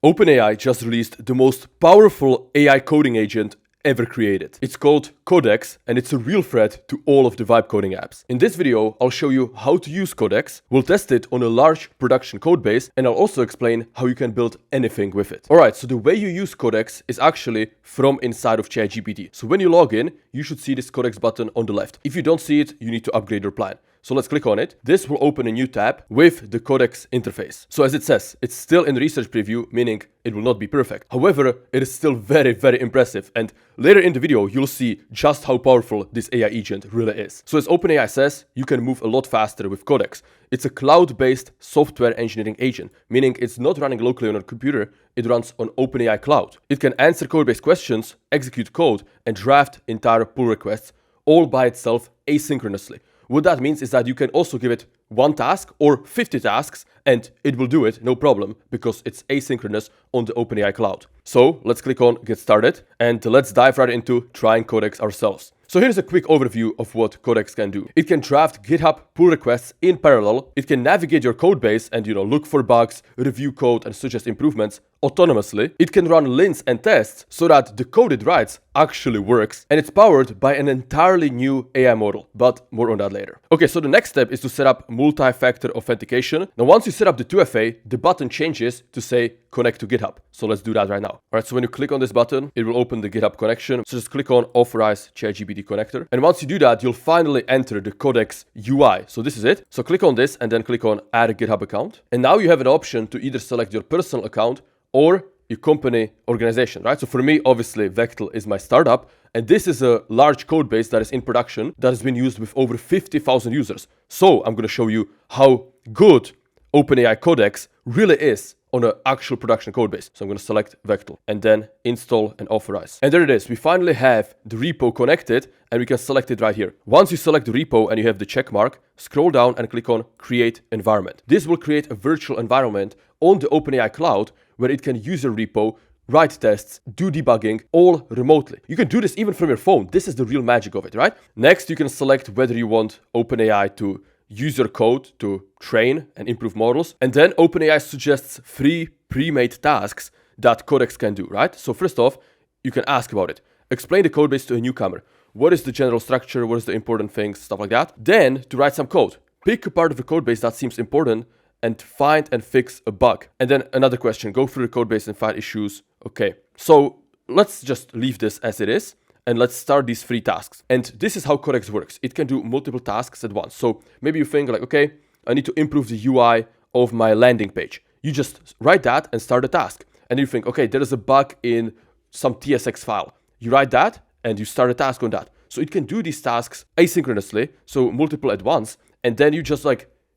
OpenAI just released the most powerful AI coding agent ever created. It's called Codex, and it's a real threat to all of the vibe coding apps. In this video, I'll show you how to use Codex, we'll test it on a large production code base, and I'll also explain how you can build anything with it. Alright, so the way you use Codex is actually from inside of ChatGPT. So when you log in, you should see this Codex button on the left. If you don't see it, you need to upgrade your plan. So let's click on it. This will open a new tab with the Codex interface. So as it says, it's still in research preview, meaning it will not be perfect. However, it is still very, very impressive. And later in the video, you'll see just how powerful this AI agent really is. So as OpenAI says, you can move a lot faster with Codex. It's a cloud-based software engineering agent, meaning it's not running locally on a computer, it runs on OpenAI cloud. It can answer code-based questions, execute code, and draft entire pull requests all by itself asynchronously. What that means is that you can also give it one task or 50 tasks and it will do it, no problem, because it's asynchronous on the OpenAI cloud. So let's click on Get Started and let's dive right into trying Codex ourselves. So here's a quick overview of what Codex can do. It can draft GitHub pull requests in parallel. It can navigate your code base and, look for bugs, review code, and suggest improvements autonomously. It can run lints and tests so that the code it writes actually works. And it's powered by an entirely new AI model, but more on that later. Okay, so the next step is to set up multi-factor authentication. Now, once you set up the 2FA, the button changes to say connect to GitHub. So let's do that right now. All right, so when you click on this button, it will open the GitHub connection. So just click on Authorize ChatGPT connector. And once you do that, you'll finally enter the Codex UI. So this is it. So click on this and then click on Add a GitHub account. And now you have an option to either select your personal account or your company organization, right? So for me, obviously, Vectel is my startup. And this is a large code base that is in production that has been used with over 50,000 users. So I'm going to show you how good OpenAI Codex really is on an actual production code base. So I'm going to select Vectel and then install and authorize. And there it is. We finally have the repo connected and we can select it right here. Once you select the repo and you have the check mark, scroll down and click on Create Environment. This will create a virtual environment on the OpenAI cloud where it can use your repo, write tests, do debugging, all remotely. You can do this even from your phone. This is the real magic of it, right? Next, you can select whether you want OpenAI to use your code to train and improve models. And then OpenAI suggests 3 pre-made tasks that Codex can do, right? So first off, you can ask about it. Explain the code base to a newcomer. What is the general structure? What is the important things? Stuff like that. Then to write some code. Pick a part of the code base that seems important and find and fix a bug. And then another question, go through the code base and find issues. Okay, so let's just leave this as it is. And let's start these 3 tasks. And this is how Codex works. It can do multiple tasks at once. So maybe you think like, okay, I need to improve the UI of my landing page. You just write that and start a task. And you think, okay, there is a bug in some TSX file. You write that and you start a task on that. So it can do these tasks asynchronously, so multiple at once. And then you just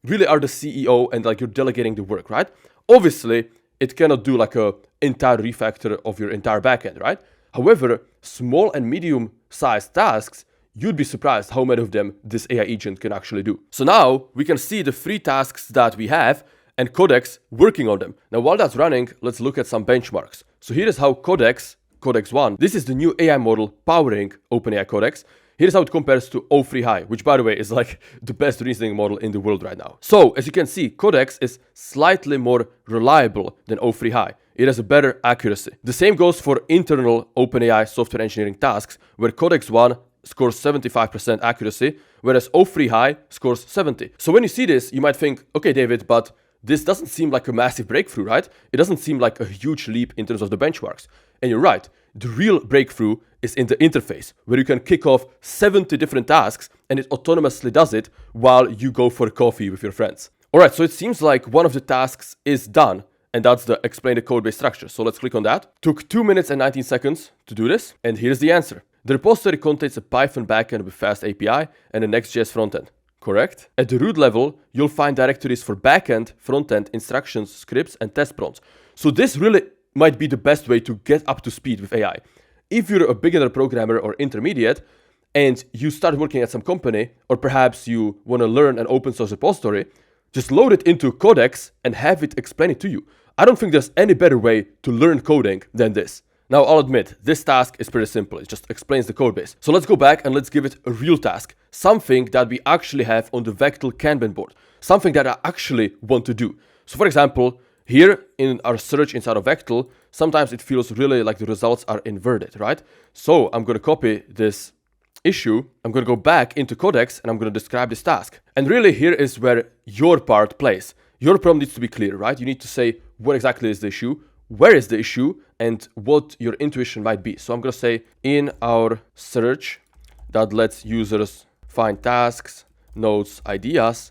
really are the CEO and you're delegating the work, right? Obviously, it cannot do a entire refactor of your entire backend, right? However, small and medium-sized tasks, you'd be surprised how many of them this AI agent can actually do. So now we can see the 3 tasks that we have and Codex working on them. Now, while that's running, let's look at some benchmarks. So here is how Codex 1, this is the new AI model powering OpenAI Codex. Here's how it compares to O3 High, which by the way is the best reasoning model in the world right now. So as you can see, Codex is slightly more reliable than O3 High. It has a better accuracy. The same goes for internal OpenAI software engineering tasks, where Codex 1 scores 75% accuracy, whereas O3 High scores 70. So when you see this, you might think, okay, David, but this doesn't seem like a massive breakthrough, right? It doesn't seem like a huge leap in terms of the benchmarks. And you're right. The real breakthrough is in the interface, where you can kick off 70 different tasks and it autonomously does it while you go for coffee with your friends. All right, so it seems like one of the tasks is done. And that's the explain the code base structure. So let's click on that. Took 2 minutes and 19 seconds to do this. And here's the answer. The repository contains a Python backend with fast API and a Next.js frontend. Correct? At the root level, you'll find directories for backend, frontend, instructions, scripts, and test prompts. So this really might be the best way to get up to speed with AI. If you're a beginner programmer or intermediate, and you start working at some company, or perhaps you want to learn an open source repository, just load it into Codex and have it explain it to you. I don't think there's any better way to learn coding than this. Now, I'll admit, this task is pretty simple. It just explains the code base. So let's go back and let's give it a real task. Something that we actually have on the Vectel Kanban board. Something that I actually want to do. So for example, Here in our search inside of Vectel, sometimes it feels really like the results are inverted, right? So I'm going to copy this issue, I'm going to go back into Codex and I'm going to describe this task. And really here is where your part plays. Your prompt needs to be clear, right? You need to say what exactly is the issue, where is the issue, and what your intuition might be. So I'm going to say in our search that lets users find tasks, notes, ideas,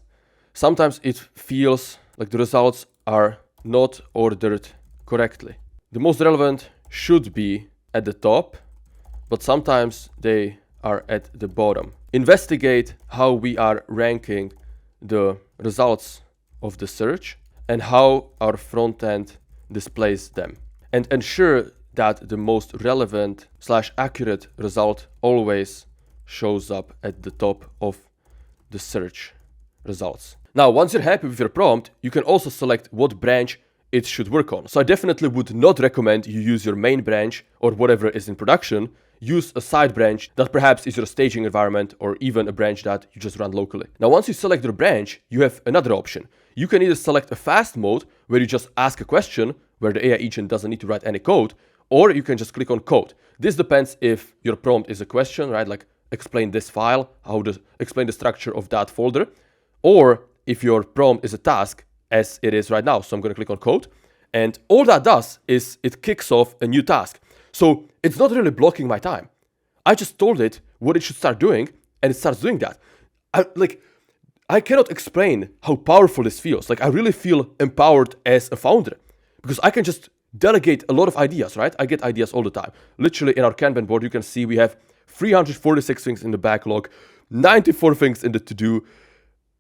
sometimes it feels like the results are not ordered correctly. The most relevant should be at the top, but sometimes they are at the bottom. Investigate how we are ranking the results of the search and how our front end displays them. And ensure that the most relevant / accurate result always shows up at the top of the search results. Now, once you're happy with your prompt, you can also select what branch it should work on. So I definitely would not recommend you use your main branch or whatever is in production. Use a side branch that perhaps is your staging environment or even a branch that you just run locally. Now, once you select your branch, you have another option. You can either select a fast mode where you just ask a question where the AI agent doesn't need to write any code, or you can just click on code. This depends if your prompt is a question, right? Like explain this file, explain the structure of that folder, or if your prompt is a task as it is right now. So I'm going to click on code, and all that does is it kicks off a new task. So it's not really blocking my time. I just told it what it should start doing, and it starts doing that. I cannot explain how powerful this feels. Like I really feel empowered as a founder because I can just delegate a lot of ideas, right? I get ideas all the time. Literally in our Kanban board, you can see we have 346 things in the backlog, 94 things in the to-do.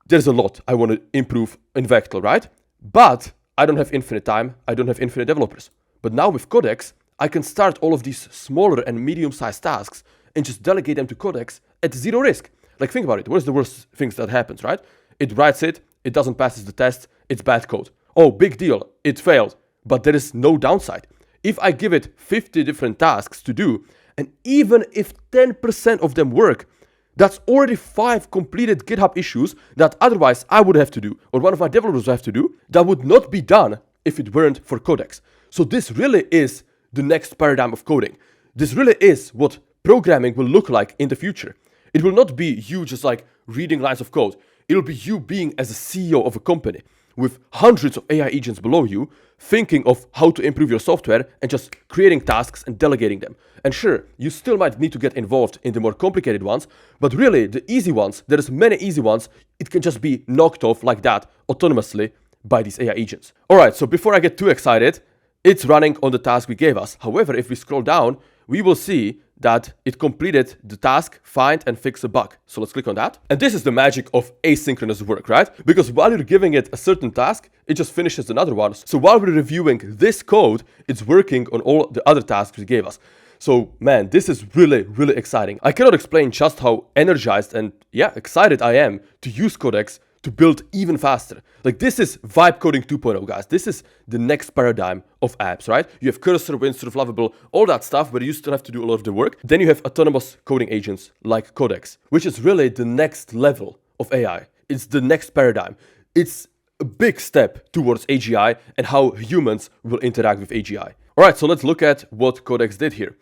There's a lot I want to improve in Vectel, right? But I don't have infinite time. I don't have infinite developers. But now with Codex, I can start all of these smaller and medium-sized tasks and just delegate them to Codex at zero risk. Like think about it. What is the worst things that happens, right? It writes it doesn't pass the test, it's bad code. Oh, big deal, it failed. But there is no downside. If I give it 50 different tasks to do, and even if 10% of them work, that's already 5 completed GitHub issues that otherwise I would have to do, or one of my developers would have to do, that would not be done if it weren't for Codex. So this really is the next paradigm of coding. This really is what programming will look like in the future. It will not be you just like reading lines of code. It'll be you being as a CEO of a company with hundreds of AI agents below you, thinking of how to improve your software and just creating tasks and delegating them. And sure, you still might need to get involved in the more complicated ones, but really the easy ones, there's many easy ones, it can just be knocked off like that autonomously by these AI agents. All right, so before I get too excited, it's running on the task we gave us. However, if we scroll down, we will see that it completed the task, find and fix a bug. So let's click on that. And this is the magic of asynchronous work, right? Because while you're giving it a certain task, it just finishes another one. So while we're reviewing this code, it's working on all the other tasks we gave us. So man, this is really, really exciting. I cannot explain just how energized and excited I am to use Codex to build even faster. Like this is vibe coding 2.0, guys. This is the next paradigm of apps, right? You have Cursor, Windsor, Lovable, all that stuff where you still have to do a lot of the work. Then you have autonomous coding agents like Codex, which is really the next level of AI. It's the next paradigm. It's a big step towards AGI and how humans will interact with AGI. All right, so let's look at what Codex did here.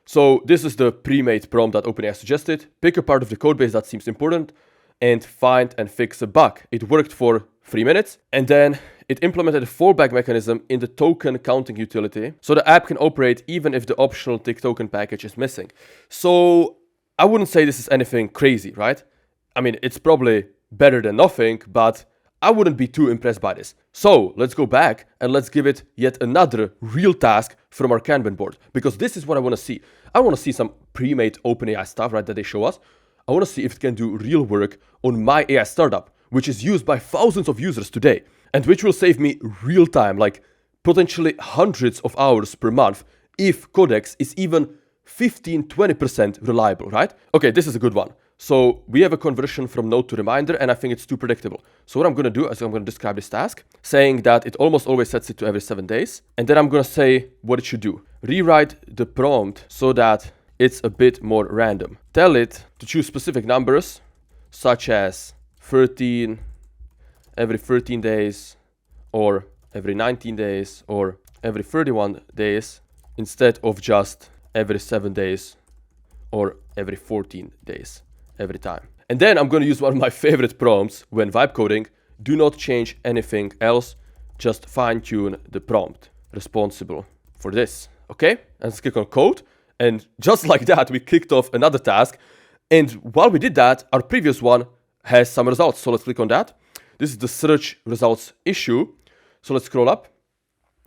So this is the pre-made prompt that OpenAI suggested. Pick a part of the code base that seems important and find and fix a bug. It worked for 3 minutes, and then it implemented a fallback mechanism in the token counting utility, so the app can operate even if the optional tick token package is missing. So I wouldn't say this is anything crazy, right? I mean, it's probably better than nothing, but I wouldn't be too impressed by this. So let's go back and let's give it yet another real task from our Kanban board, because this is what I want to see. I want to see some pre-made OpenAI stuff, right, that they show us. I want to see if it can do real work on my AI startup, which is used by thousands of users today, and which will save me real time, like potentially hundreds of hours per month, if Codex is even 15-20% reliable, right? Okay, this is a good one. So we have a conversion from node to reminder, and I think it's too predictable. So what I'm going to do is I'm going to describe this task, saying that it almost always sets it to every 7 days. And then I'm going to say what it should do. Rewrite the prompt so that it's a bit more random. Tell it to choose specific numbers, such as 13 every 13 days or every 19 days or every 31 days instead of just every 7 days or every 14 days every time. And then I'm going to use one of my favorite prompts when vibe coding. Do not change anything else, just fine tune the prompt responsible for this. Okay, and let's click on code. And just like that, we kicked off another task. And while we did that, our previous one has some results. So let's click on that. This is the search results issue. So let's scroll up.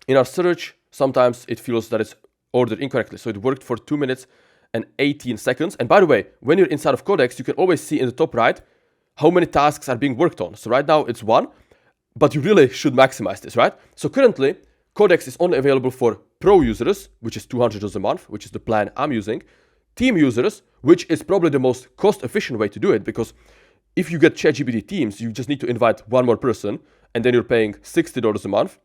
In our search, sometimes it feels that it's ordered incorrectly. So it worked for 2 minutes and 18 seconds. And by the way, when you're inside of Codex, you can always see in the top right how many tasks are being worked on. So right now it's 1, but you really should maximize this, right? So currently, Codex is only available for Pro users, which is $200 a month, which is the plan I'm using. Team users, which is probably the most cost-efficient way to do it, because if you get ChatGPT Teams, you just need to invite one more person, and then you're paying $60 a month,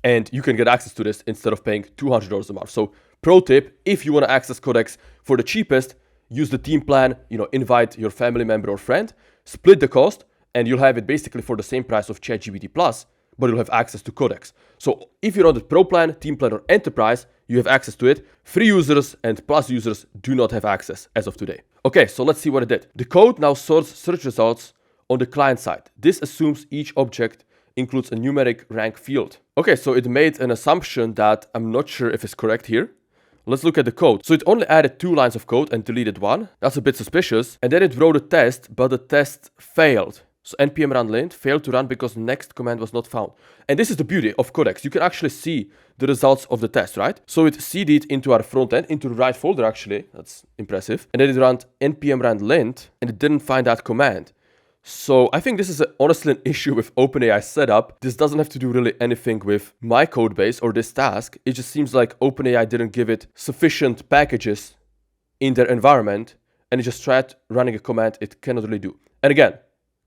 and you can get access to this instead of paying $200 a month. So pro tip, if you want to access Codex for the cheapest, use the team plan, invite your family member or friend, split the cost, and you'll have it basically for the same price of ChatGPT Plus, but you'll have access to Codex. So if you're on the Pro plan, Team plan, or Enterprise, you have access to it. Free users and Plus users do not have access as of today. Okay, so let's see what it did. The code now sorts search results on the client side. This assumes each object includes a numeric rank field. Okay, so it made an assumption that I'm not sure if it's correct here. Let's look at the code. So it only added 2 lines of code and deleted 1. That's a bit suspicious. And then it wrote a test, but the test failed. So npm run lint failed to run because next command was not found. And this is the beauty of Codex. You can actually see the results of the test, right? So it cd'd into our front end, into the right folder actually. That's impressive. And then it ran npm run lint and it didn't find that command. So I think this is honestly an issue with OpenAI setup. This doesn't have to do really anything with my code base or this task. It just seems like OpenAI didn't give it sufficient packages in their environment and it just tried running a command it cannot really do. And again,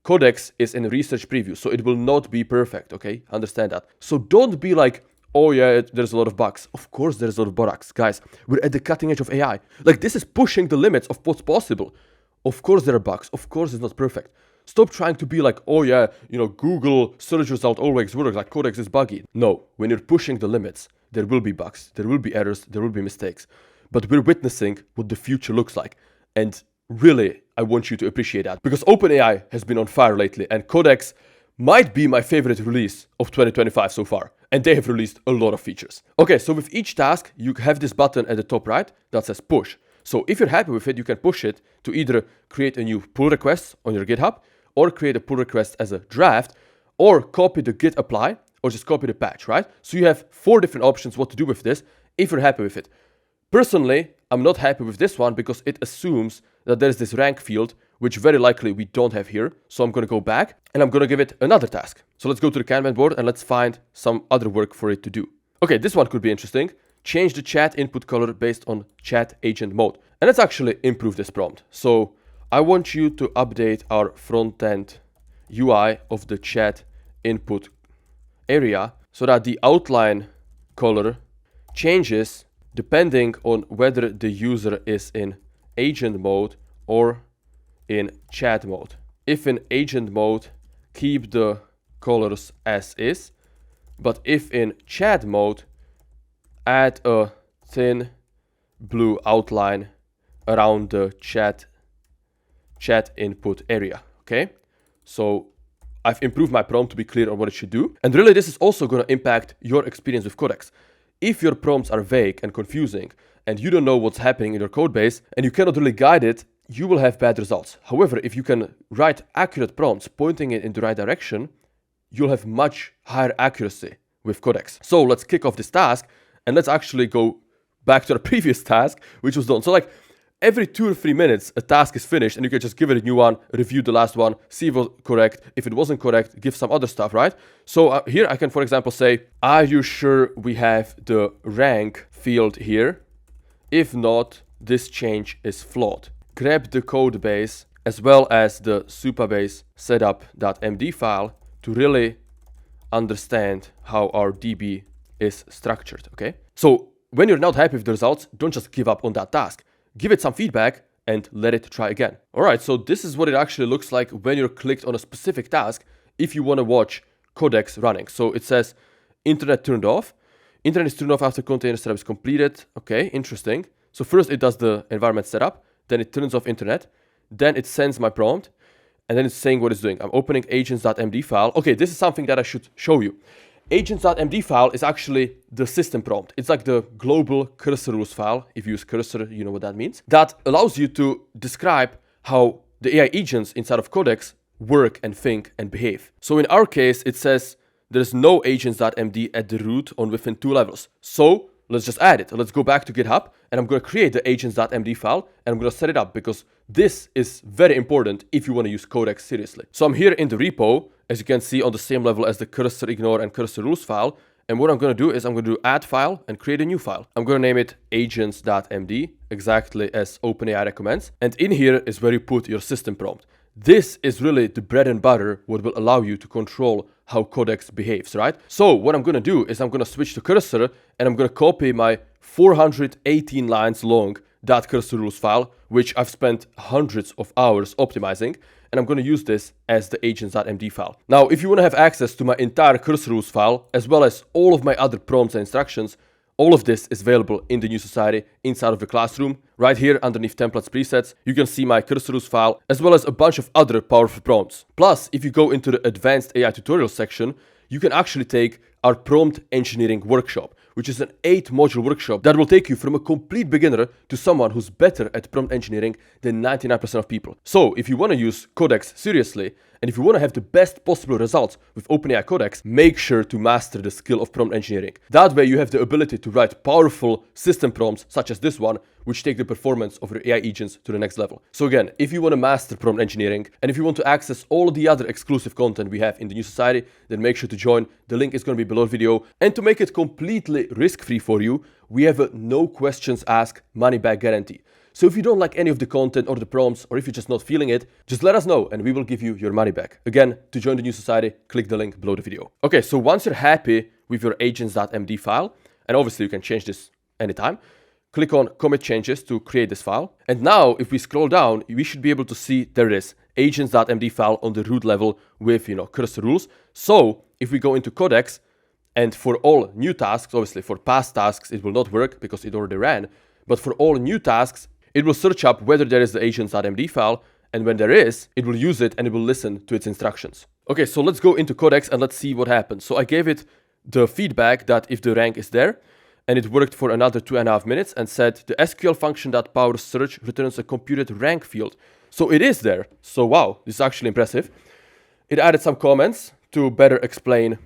Codex is in research preview, so it will not be perfect, okay? Understand that. So don't be like, oh yeah, there's a lot of bugs. Of course there's a lot of bugs. Guys, we're at the cutting edge of AI. Like this is pushing the limits of what's possible. Of course there are bugs. Of course it's not perfect. Stop trying to be like, oh yeah, Google search result always works, like Codex is buggy. No, when you're pushing the limits, there will be bugs, there will be errors, there will be mistakes. But we're witnessing what the future looks like. And really, I want you to appreciate that. Because OpenAI has been on fire lately, and Codex might be my favorite release of 2025 so far. And they have released a lot of features. Okay, so with each task, you have this button at the top right that says push. So if you're happy with it, you can push it to either create a new pull request on your GitHub, or create a pull request as a draft, or copy the git apply, or just copy the patch, right? So you have 4 different options what to do with this if you're happy with it. Personally, I'm not happy with this one because it assumes that there's this rank field, which very likely we don't have here. So I'm going to go back and I'm going to give it another task. So let's go to the Kanban board and let's find some other work for it to do. Okay, this one could be interesting. Change the chat input color based on chat agent mode. And let's actually improve this prompt. So I want you to update our front-end UI of the chat input area so that the outline color changes depending on whether the user is in agent mode or in chat mode. If in agent mode, keep the colors as is, but if in chat mode, add a thin blue outline around the chat input area, okay? So I've improved my prompt to be clear on what it should do. And really this is also going to impact your experience with Codex. If your prompts are vague and confusing and you don't know what's happening in your code base and you cannot really guide it, you will have bad results. However, if you can write accurate prompts pointing it in the right direction, you'll have much higher accuracy with Codex. So let's kick off this task and let's actually go back to our previous task, which was done. So like every 2 or 3 minutes, a task is finished and you can just give it a new one, review the last one, see if it was correct. If it wasn't correct, give some other stuff, right? So here I can, for example, say, are you sure we have the rank field here? If not, this change is flawed. Grab the code base as well as the supabase setup.md file to really understand how our DB is structured, okay? So when you're not happy with the results, don't just give up on that task. Give it some feedback and let it try again. All right, so this is what it actually looks like when you're clicked on a specific task if you want to watch Codex running. So it says internet turned off. Internet is turned off after container setup is completed. Okay, interesting. So first it does the environment setup, then it turns off internet, then it sends my prompt, and then it's saying what it's doing. I'm opening agents.md file. Okay, this is something that I should show you. Agents.md file is actually the system prompt. It's like the global cursor rules file. If you use cursor, you know what that means. That allows you to describe how the AI agents inside of Codex work and think and behave. So in our case, it says there's no agents.md at the root on within 2 levels. So let's just add it. Let's go back to GitHub and I'm going to create the agents.md file and I'm going to set it up because this is very important if you want to use Codex seriously. So I'm here in the repo, as you can see, on the same level as the cursor ignore and cursor rules file. And what I'm going to do is I'm going to do add file and create a new file. I'm going to name it agents.md, exactly as OpenAI recommends. And in here is where you put your system prompt. This is really the bread and butter, what will allow you to control how Codex behaves, right? So what I'm going to do is I'm going to switch to cursor and I'm going to copy my 418 lines long .cursor rules file, which I've spent hundreds of hours optimizing, and I'm going to use this as the agents.md file. Now, if you want to have access to my entire cursor rules file, as well as all of my other prompts and instructions, all of this is available in the new society inside of the classroom. Right here underneath templates presets, you can see my cursor rules file, as well as a bunch of other powerful prompts. Plus, if you go into the advanced AI tutorial section, you can actually take our prompt engineering workshop, which is an 8-module workshop that will take you from a complete beginner to someone who's better at prompt engineering than 99% of people. So if you want to use Codex seriously, and if you want to have the best possible results with OpenAI Codex, make sure to master the skill of prompt engineering. That way you have the ability to write powerful system prompts such as this one, which take the performance of your AI agents to the next level. So again, if you want to master prompt engineering, and if you want to access all the other exclusive content we have in the new society, then make sure to join. The link is going to be below the video. And to make it completely risk-free for you, we have a no questions asked money back guarantee. So if you don't like any of the content or the prompts, or if you're just not feeling it, just let us know and we will give you your money back. Again, to join the new society, click the link below the video. Okay, so once you're happy with your agents.md file, and obviously you can change this anytime, click on commit changes to create this file. And now if we scroll down, we should be able to see there it is, agents.md file on the root level with, cursor rules. So if we go into Codex, and for all new tasks, obviously for past tasks, it will not work because it already ran. But for all new tasks, it will search up whether there is the agents.md file, and when there is, it will use it and it will listen to its instructions. Okay, so let's go into Codex and let's see what happens. So I gave it the feedback that if the rank is there, and it worked for another 2.5 minutes and said the SQL function that powers search returns a computed rank field. So it is there. So wow, this is actually impressive. It added some comments to better explain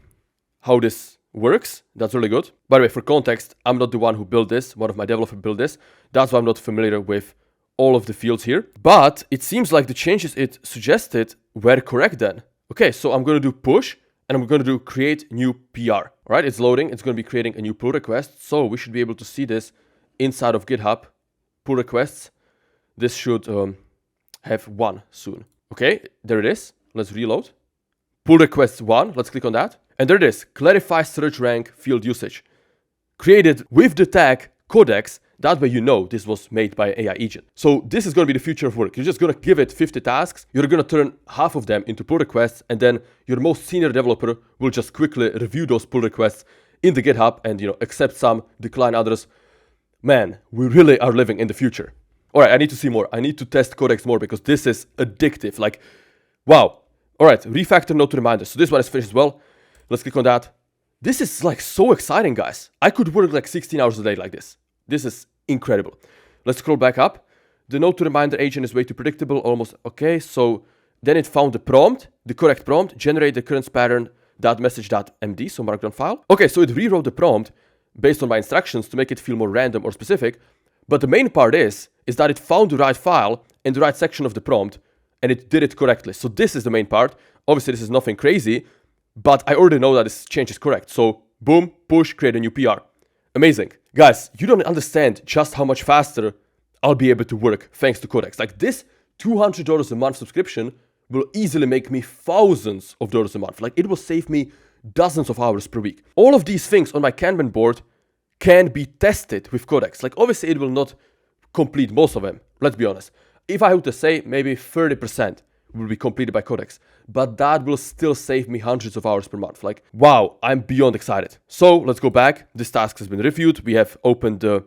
how this works. That's really good. By the way, for context, I'm not the one who built this. One of my developers built this. That's why I'm not familiar with all of the fields here. But it seems like the changes it suggested were correct then. Okay, so I'm going to do push and I'm going to do create new PR. All right, it's loading. It's going to be creating a new pull request. So we should be able to see this inside of GitHub. Pull requests. This should have 1 soon. Okay, there it is. Let's reload. Pull request 1. Let's click on that. And there it is, clarify search rank field usage. Created with the tag Codex, that way you know this was made by an AI agent. So this is going to be the future of work. You're just going to give it 50 tasks, you're going to turn half of them into pull requests, and then your most senior developer will just quickly review those pull requests in the GitHub and accept some, decline others. Man, we really are living in the future. All right, I need to see more. I need to test Codex more because this is addictive. Like, wow. All right, refactor note to reminders. So this one is finished as well. Let's click on that. This is like so exciting, guys. I could work like 16 hours a day like this. This is incredible. Let's scroll back up. The note to reminder agent is way too predictable, almost okay. So then it found the prompt, the correct prompt, generate the current pattern .message.md, so markdown file. Okay, so it rewrote the prompt based on my instructions to make it feel more random or specific. But the main part is that it found the right file and the right section of the prompt, and it did it correctly. So this is the main part. Obviously, this is nothing crazy, but I already know that this change is correct. So boom, push, create a new PR. Amazing. Guys, you don't understand just how much faster I'll be able to work thanks to Codex. Like this $200 a month subscription will easily make me thousands of dollars a month. Like it will save me dozens of hours per week. All of these things on my Kanban board can be tested with Codex. Like obviously it will not complete most of them. Let's be honest. If I were to say maybe 30% will be completed by Codex. But that will still save me hundreds of hours per month. Like, wow, I'm beyond excited. So let's go back. This task has been reviewed. We have opened the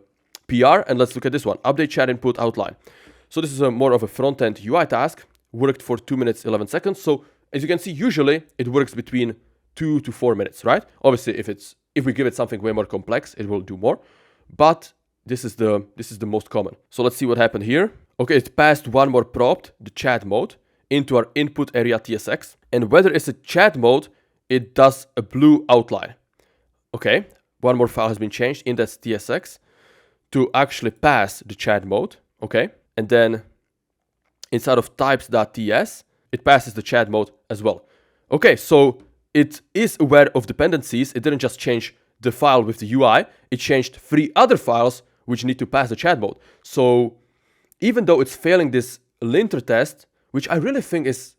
PR, and let's look at this one. Update chat input outline. So this is more of a front-end UI task. Worked for 2 minutes, 11 seconds. So as you can see, usually it works between 2 to 4 minutes, right? Obviously, if we give it something way more complex, it will do more. But this is the most common. So let's see what happened here. Okay, it passed one more prompt, the chat mode, into our input area TSX. And whether it's a chat mode, it does a blue outline. Okay, one more file has been changed in that TSX to actually pass the chat mode. Okay, and then inside of types.ts, it passes the chat mode as well. Okay, so it is aware of dependencies. It didn't just change the file with the UI, it changed 3 other files which need to pass the chat mode. So even though it's failing this linter test, which I really think is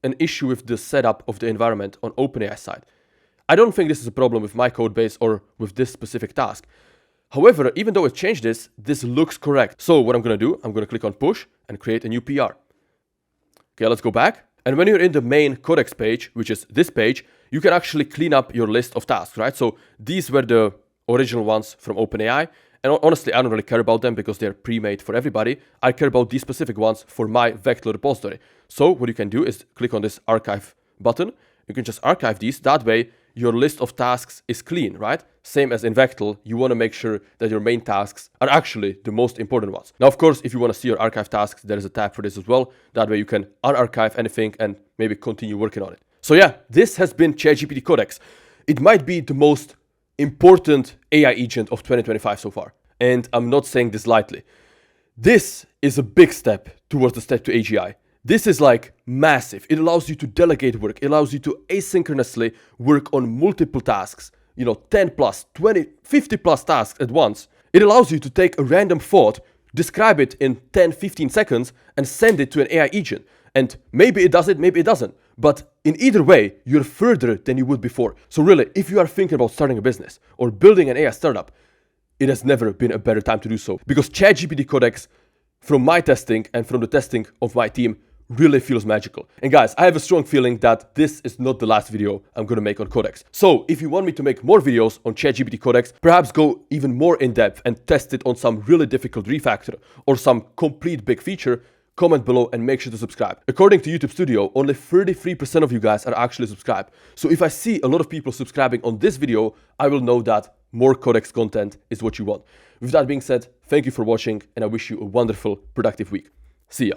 an issue with the setup of the environment on OpenAI side, I don't think this is a problem with my code base or with this specific task. However, even though it changed this looks correct. So what I'm going to do, I'm going to click on push and create a new PR. Okay, let's go back. And when you're in the main Codex page, which is this page, you can actually clean up your list of tasks, right? So these were the original ones from OpenAI. And honestly, I don't really care about them because they're pre-made for everybody. I care about these specific ones for my Vector repository. So what you can do is click on this archive button. You can just archive these. That way, your list of tasks is clean, right? Same as in Vector, you want to make sure that your main tasks are actually the most important ones. Now, of course, if you want to see your archive tasks, there is a tab for this as well. That way you can unarchive anything and maybe continue working on it. So yeah, this has been ChatGPT Codex. It might be the most important AI agent of 2025 so far. And I'm not saying this lightly. This is a big step towards the step to AGI. This is like massive. It allows you to delegate work. It allows you to asynchronously work on multiple tasks. 10 plus, 20, 50 plus tasks at once. It allows you to take a random thought, describe it in 10, 15 seconds, and send it to an AI agent. And maybe it does it, maybe it doesn't. But in either way, you're further than you would before. So really, if you are thinking about starting a business or building an AI startup, it has never been a better time to do so. Because ChatGPT Codex, from my testing and from the testing of my team, really feels magical. And guys, I have a strong feeling that this is not the last video I'm gonna make on Codex. So if you want me to make more videos on ChatGPT Codex, perhaps go even more in depth and test it on some really difficult refactor or some complete big feature, comment below and make sure to subscribe. According to YouTube Studio, only 33% of you guys are actually subscribed. So if I see a lot of people subscribing on this video, I will know that more Codex content is what you want. With that being said, thank you for watching and I wish you a wonderful, productive week. See ya.